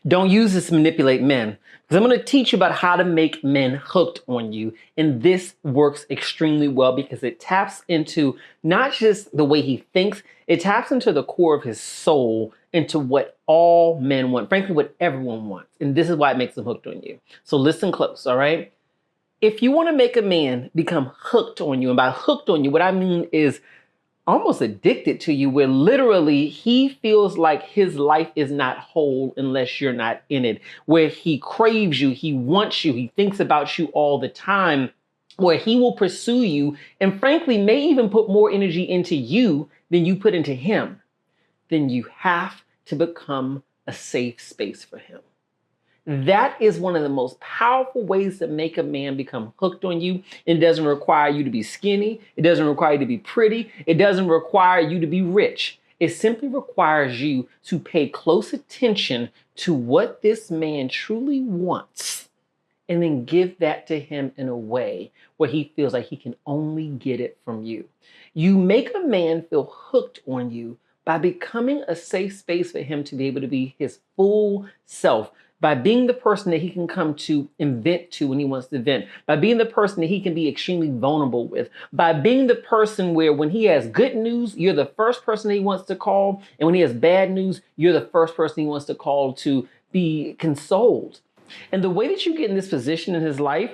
Don't use this to manipulate men, because I'm going to teach you about how to make men hooked on you. And this works extremely well because it taps into not just the way he thinks, it taps into the core of his soul, into what all men want, frankly, what everyone wants. And this is why it makes them hooked on you. So listen close, all right? If you want to make a man become hooked on you, and by hooked on you, what I mean is almost addicted to you, where literally he feels like his life is not whole unless you're not in it, where he craves you, he wants you, he thinks about you all the time, where he will pursue you and frankly may even put more energy into you than you put into him, then you have to become a safe space for him. That is one of the most powerful ways to make a man become hooked on you. It doesn't require you to be skinny. It doesn't require you to be pretty. It doesn't require you to be rich. It simply requires you to pay close attention to what this man truly wants and then give that to him in a way where he feels like he can only get it from you. You make a man feel hooked on you by becoming a safe space for him to be able to be his full self, by being the person that he can come to and vent to when he wants to vent, by being the person that he can be extremely vulnerable with, by being the person where when he has good news, you're the first person that he wants to call, and when he has bad news, you're the first person he wants to call to be consoled. And the way that you get in this position in his life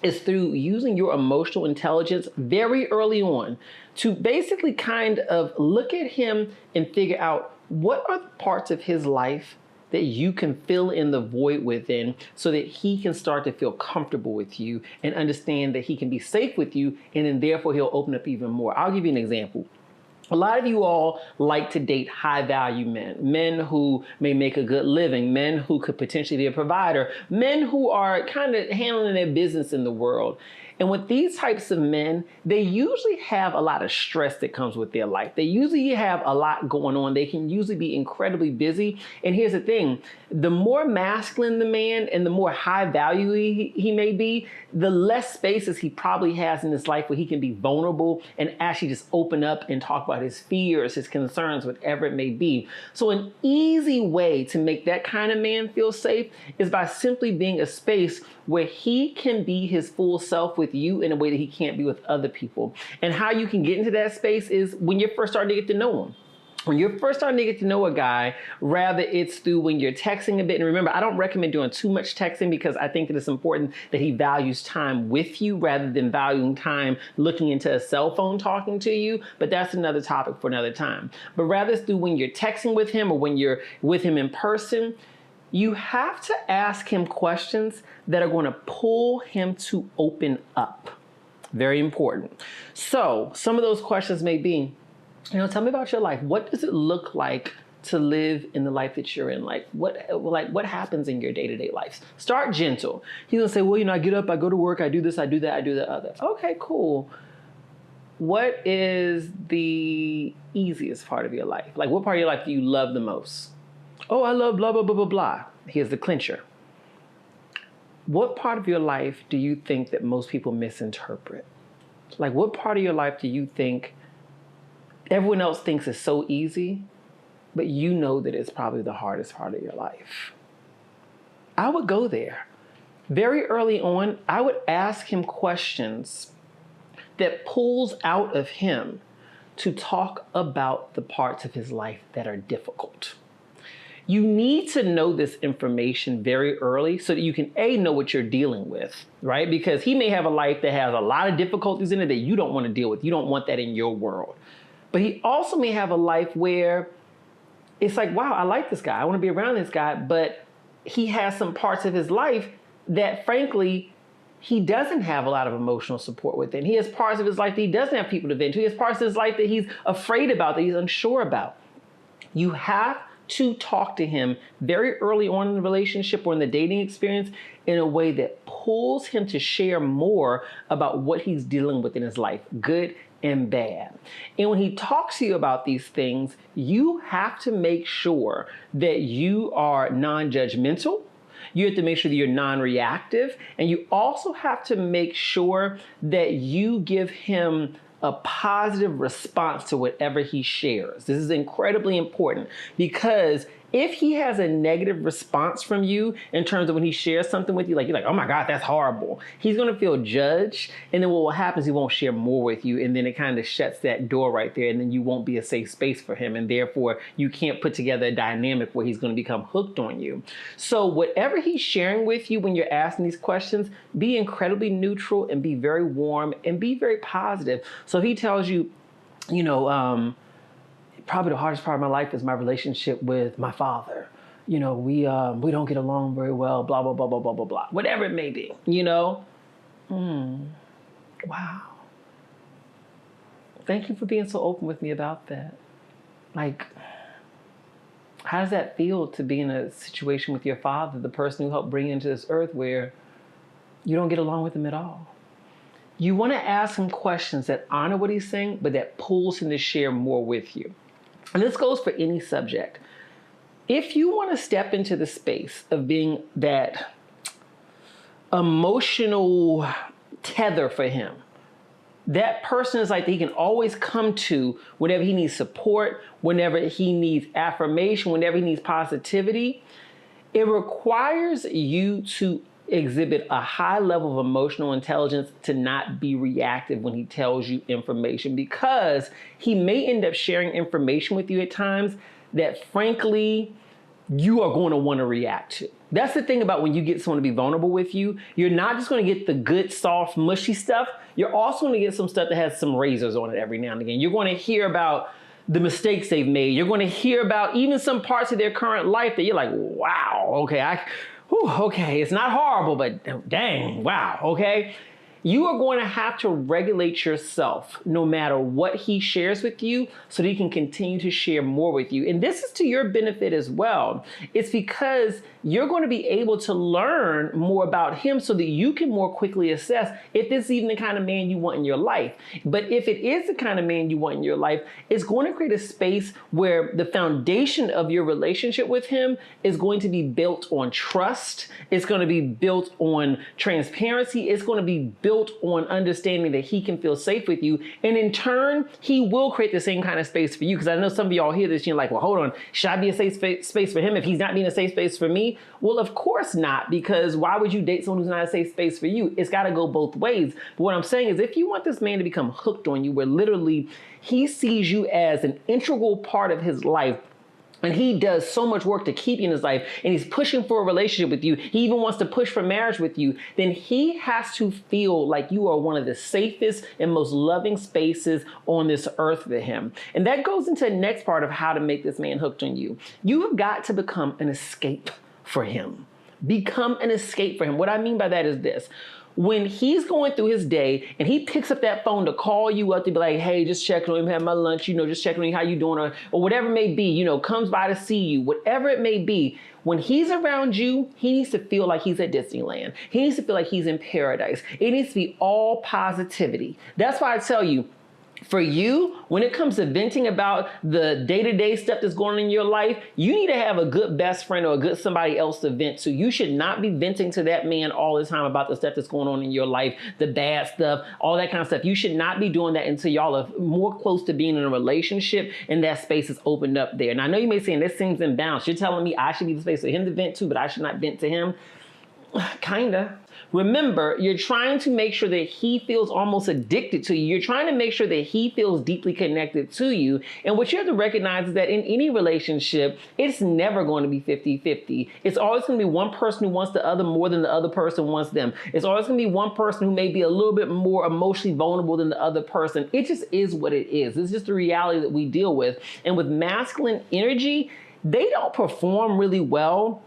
is through using your emotional intelligence very early on to basically kind of look at him and figure out what are the parts of his life that you can fill in the void within so that he can start to feel comfortable with you and understand that he can be safe with you, and then therefore he'll open up even more. I'll give you an example. A lot of you all like to date high value men, men who may make a good living, men who could potentially be a provider, men who are kind of handling their business in the world. And with these types of men, they usually have a lot of stress that comes with their life. They usually have a lot going on. They can usually be incredibly busy. And here's the thing, the more masculine the man and the more high value he may be, the less spaces he probably has in his life where he can be vulnerable and actually just open up and talk about his fears, his concerns, whatever it may be. So an easy way to make that kind of man feel safe is by simply being a space where he can be his full self with you in a way that he can't be with other people. And how you can get into that space is when you're first starting to get to know him. When you're first starting to get to know a guy, rather it's through when you're texting a bit. And remember, I don't recommend doing too much texting because I think that it's important that he values time with you rather than valuing time looking into a cell phone talking to you. But that's another topic for another time. But rather it's through when you're texting with him or when you're with him in person. You have to ask him questions that are going to pull him to open up. Very important. So some of those questions may be, tell me about your life. What does it look like to live in the life that you're in? What happens in your day-to-day life? Start gentle. He's gonna say, well, I get up, I go to work, I do this, I do that, I do the other. Okay, cool. What is the easiest part of your life? Like, what part of your life do you love the most? Oh, I love blah, blah, blah, blah, blah. Here's the clincher. What part of your life do you think that most people misinterpret? Like, what part of your life do you think everyone else thinks is so easy, but you know that it's probably the hardest part of your life? I would go there. Very early on, I would ask him questions that pulls out of him to talk about the parts of his life that are difficult. You need to know this information very early so that you can, A, know what you're dealing with, right? Because he may have a life that has a lot of difficulties in it that you don't want to deal with. You don't want that in your world. But he also may have a life where it's like, wow, I like this guy. I want to be around this guy. But he has some parts of his life that, frankly, he doesn't have a lot of emotional support within. He has parts of his life that he doesn't have people to vent to. He has parts of his life that he's afraid about, that he's unsure about. You have to talk to him very early on in the relationship or in the dating experience in a way that pulls him to share more about what he's dealing with in his life, good and bad. And when he talks to you about these things, you have to make sure that you are non-judgmental. You have to make sure that you're non-reactive. And you also have to make sure that you give him a positive response to whatever he shares. This is incredibly important because If he has a negative response from you in terms of when he shares something with you, like you're like, oh my God, that's horrible, he's going to feel judged. And then what will happen is he won't share more with you. And then it kind of shuts that door right there. And then you won't be a safe space for him. And therefore, you can't put together a dynamic where he's going to become hooked on you. So whatever he's sharing with you when you're asking these questions, be incredibly neutral and be very warm and be very positive. So if he tells you, probably the hardest part of my life is my relationship with my father. We don't get along very well, blah, blah, blah, blah, blah, blah, blah. Whatever it may be, Wow. Thank you for being so open with me about that. Like, how does that feel to be in a situation with your father, the person who helped bring you into this earth, where you don't get along with him at all? You want to ask him questions that honor what he's saying, but that pulls him to share more with you. And this goes for any subject. If you want to step into the space of being that emotional tether for him, that person is like that he can always come to whenever he needs support, whenever he needs affirmation, whenever he needs positivity, it requires you to exhibit a high level of emotional intelligence to not be reactive when he tells you information, because he may end up sharing information with you at times that frankly you are going to want to react to. That's the thing about when you get someone to be vulnerable with you. You're not just going to get the good, soft, mushy stuff. You're also going to get some stuff that has some razors on it every now and again. You're going to hear about the mistakes they've made. You're going to hear about even some parts of their current life that you're like, wow, okay, okay, it's not horrible, but dang, wow, okay. You are going to have to regulate yourself no matter what he shares with you so that he can continue to share more with you. And this is to your benefit as well. It's because you're going to be able to learn more about him so that you can more quickly assess if this is even the kind of man you want in your life. But if it is the kind of man you want in your life, it's going to create a space where the foundation of your relationship with him is going to be built on trust. It's going to be built on transparency. It's going to be built on understanding that he can feel safe with you. And in turn, he will create the same kind of space for you. Because I know some of y'all hear this and you're like, well, hold on, should I be a safe space for him if he's not being a safe space for me? Well, of course not, because why would you date someone who's not a safe space for you? It's got to go both ways. But what I'm saying is, if you want this man to become hooked on you, where literally he sees you as an integral part of his life, and he does so much work to keep you in his life, and he's pushing for a relationship with you, he even wants to push for marriage with you, then he has to feel like you are one of the safest and most loving spaces on this earth for him. And that goes into the next part of how to make this man hooked on you. You have got to become an escape for him. Become an escape for him. What I mean by that is this. When he's going through his day and he picks up that phone to call you up to be like, hey, just checking on him, have my lunch, just checking on you, how you doing, or whatever it may be, comes by to see you, whatever it may be. When he's around you, he needs to feel like he's at Disneyland. He needs to feel like he's in paradise. It needs to be all positivity. That's why I tell you, for you, when it comes to venting about the day-to-day stuff that's going on in your life, you need to have a good best friend or a good somebody else to vent to. You should not be venting to that man all the time about the stuff that's going on in your life, the bad stuff, all that kind of stuff. You should not be doing that until y'all are more close to being in a relationship and that space is opened up there. And I know you may say, this seems imbalanced. You're telling me I should be the space for him to vent to, but I should not vent to him. Kinda. Remember, you're trying to make sure that he feels almost addicted to you. You're trying to make sure that he feels deeply connected to you. And what you have to recognize is that in any relationship, it's never going to be 50-50. It's always going to be one person who wants the other more than the other person wants them. It's always going to be one person who may be a little bit more emotionally vulnerable than the other person. It just is what it is. It's just the reality that we deal with. And with masculine energy, they don't perform really well.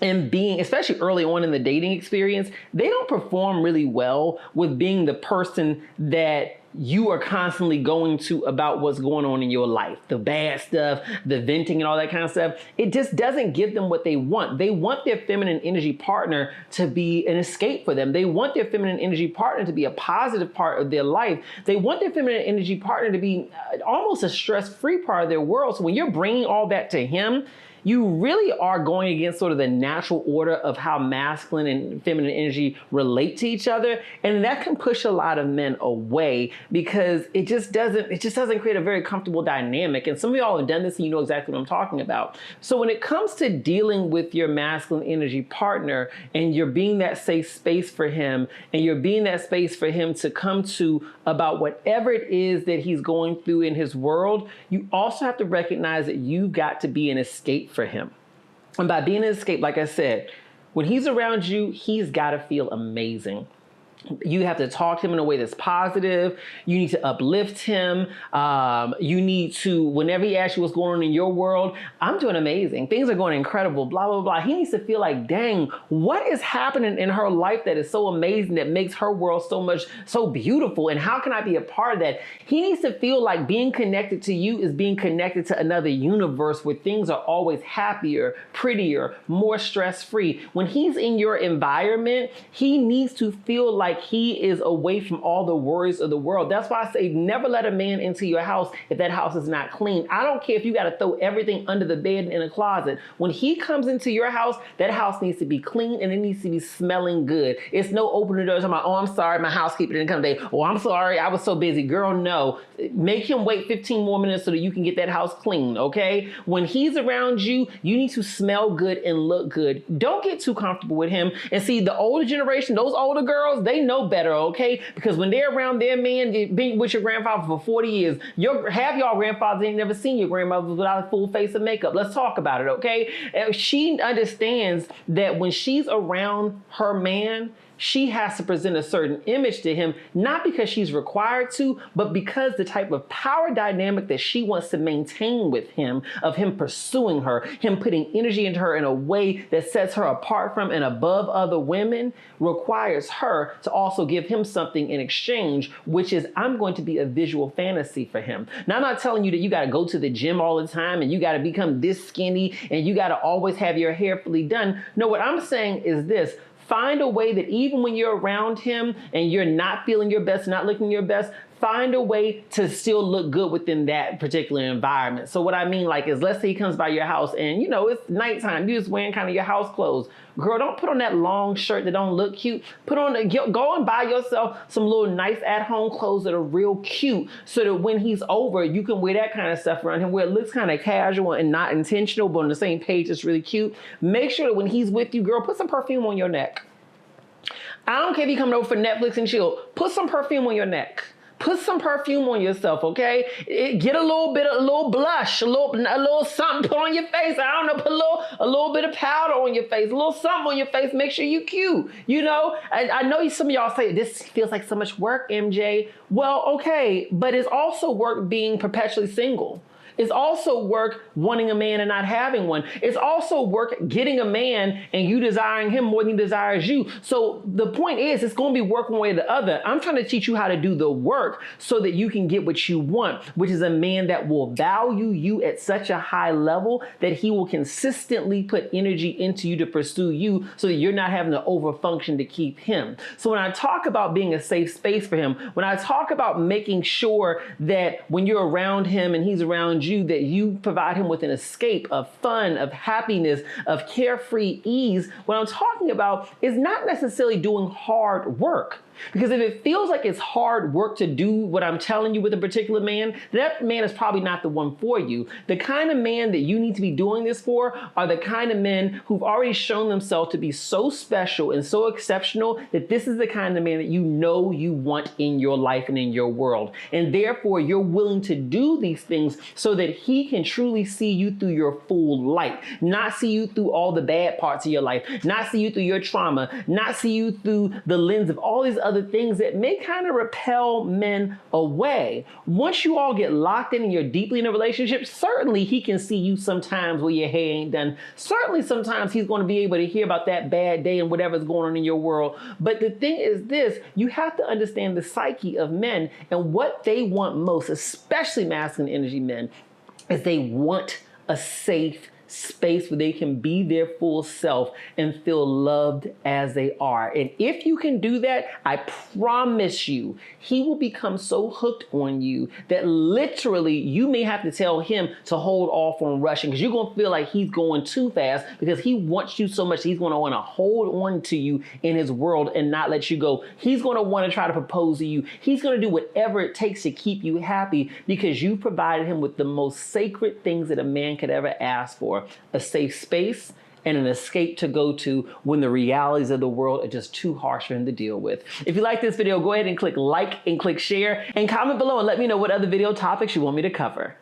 And being, especially early on in the dating experience, they don't perform really well with being the person that you are constantly going to about what's going on in your life, the bad stuff, the venting and all that kind of stuff. It just doesn't give them what they want. They want their feminine energy partner to be an escape for them. They want their feminine energy partner to be a positive part of their life. They want their feminine energy partner to be almost a stress-free part of their world. So when you're bringing all that to him, you really are going against sort of the natural order of how masculine and feminine energy relate to each other. And that can push a lot of men away because it just doesn't create a very comfortable dynamic. And some of y'all have done this and you know exactly what I'm talking about. So when it comes to dealing with your masculine energy partner and you're being that safe space for him and you're being that space for him to come to about whatever it is that he's going through in his world, you also have to recognize that you've got to be an escape for him. And by being an escape, like I said, when he's around you, he's got to feel amazing. You have to talk to him in a way that's positive. You need to uplift him. You need to, whenever he asks you what's going on in your world, I'm doing amazing. Things are going incredible, blah, blah, blah. He needs to feel like, dang, what is happening in her life that is so amazing, that makes her world so beautiful? And how can I be a part of that? He needs to feel like being connected to you is being connected to another universe where things are always happier, prettier, more stress-free. When he's in your environment, he needs to feel like he is away from all the worries of the world. That's why I say never let a man into your house if that house is not clean. I don't care if you got to throw everything under the bed and in a closet. When he comes into your house, that house needs to be clean and it needs to be smelling good. It's no opening the doors. I'm like, oh, I'm sorry, my housekeeper didn't come today. Oh, I'm sorry, I was so busy. Girl, no. Make him wait 15 more minutes so that you can get that house clean, okay? When he's around you, you need to smell good and look good. Don't get too comfortable with him. And see, the older generation, those older girls, they know better, okay? Because when they're around their man, being with your grandfather for 40 years, half y'all grandfathers ain't never seen your grandmothers without a full face of makeup. Let's talk about it, okay? And she understands that when she's around her man, she has to present a certain image to him, not because she's required to, but because the type of power dynamic that she wants to maintain with him, of him pursuing her, him putting energy into her in a way that sets her apart from and above other women, requires her to also give him something in exchange, which is, I'm going to be a visual fantasy for him. Now, I'm not telling you that you got to go to the gym all the time and you got to become this skinny and you got to always have your hair fully done. No, what I'm saying is this. Find a way that even when you're around him and you're not feeling your best, not looking your best, find a way to still look good within that particular environment. So what I mean, like, is let's say he comes by your house and, you know, it's nighttime. You're just wearing kind of your house clothes. Girl, don't put on that long shirt that don't look cute. Go and buy yourself some little nice at-home clothes that are real cute so that when he's over, you can wear that kind of stuff around him where it looks kind of casual and not intentional, but on the same page, it's really cute. Make sure that when he's with you, girl, put some perfume on your neck. I don't care if you coming over for Netflix and chill. Put some perfume on your neck. Put some perfume on yourself, okay? Get a little blush, a little something put on your face. I don't know, put a little bit of powder on your face, a little something on your face. Make sure you cute, you know? I know some of y'all say, this feels like so much work, MJ. Well, okay, but it's also work being perpetually single. It's also work wanting a man and not having one. It's also work getting a man and you desiring him more than he desires you. So the point is, it's going to be work one way or the other. I'm trying to teach you how to do the work so that you can get what you want, which is a man that will value you at such a high level that he will consistently put energy into you to pursue you so that you're not having to overfunction to keep him. So when I talk about being a safe space for him, when I talk about making sure that when you're around him and he's around you, that you provide him with an escape of fun, of happiness, of carefree ease, what I'm talking about is not necessarily doing hard work. Because if it feels like it's hard work to do what I'm telling you with a particular man, that man is probably not the one for you. The kind of man that you need to be doing this for are the kind of men who've already shown themselves to be so special and so exceptional that this is the kind of man that you know you want in your life and in your world. And therefore, you're willing to do these things so that he can truly see you through your full light, not see you through all the bad parts of your life, not see you through your trauma, not see you through the lens of all these other things that may kind of repel men away. Once you all get locked in and you're deeply in a relationship, certainly he can see you sometimes where your hair ain't done. Certainly sometimes he's going to be able to hear about that bad day and whatever's going on in your world. But the thing is this, you have to understand the psyche of men and what they want most, especially masculine energy men, is they want a safe space where they can be their full self and feel loved as they are. And if you can do that, I promise you, he will become so hooked on you that literally you may have to tell him to hold off on rushing, because you're going to feel like he's going too fast because he wants you so much. He's going to want to hold on to you in his world and not let you go. He's going to want to try to propose to you. He's going to do whatever it takes to keep you happy because you provided him with the most sacred things that a man could ever ask for: a safe space and an escape to go to when the realities of the world are just too harsh for him to deal with. If you like this video, go ahead and click like and click share and comment below and let me know what other video topics you want me to cover.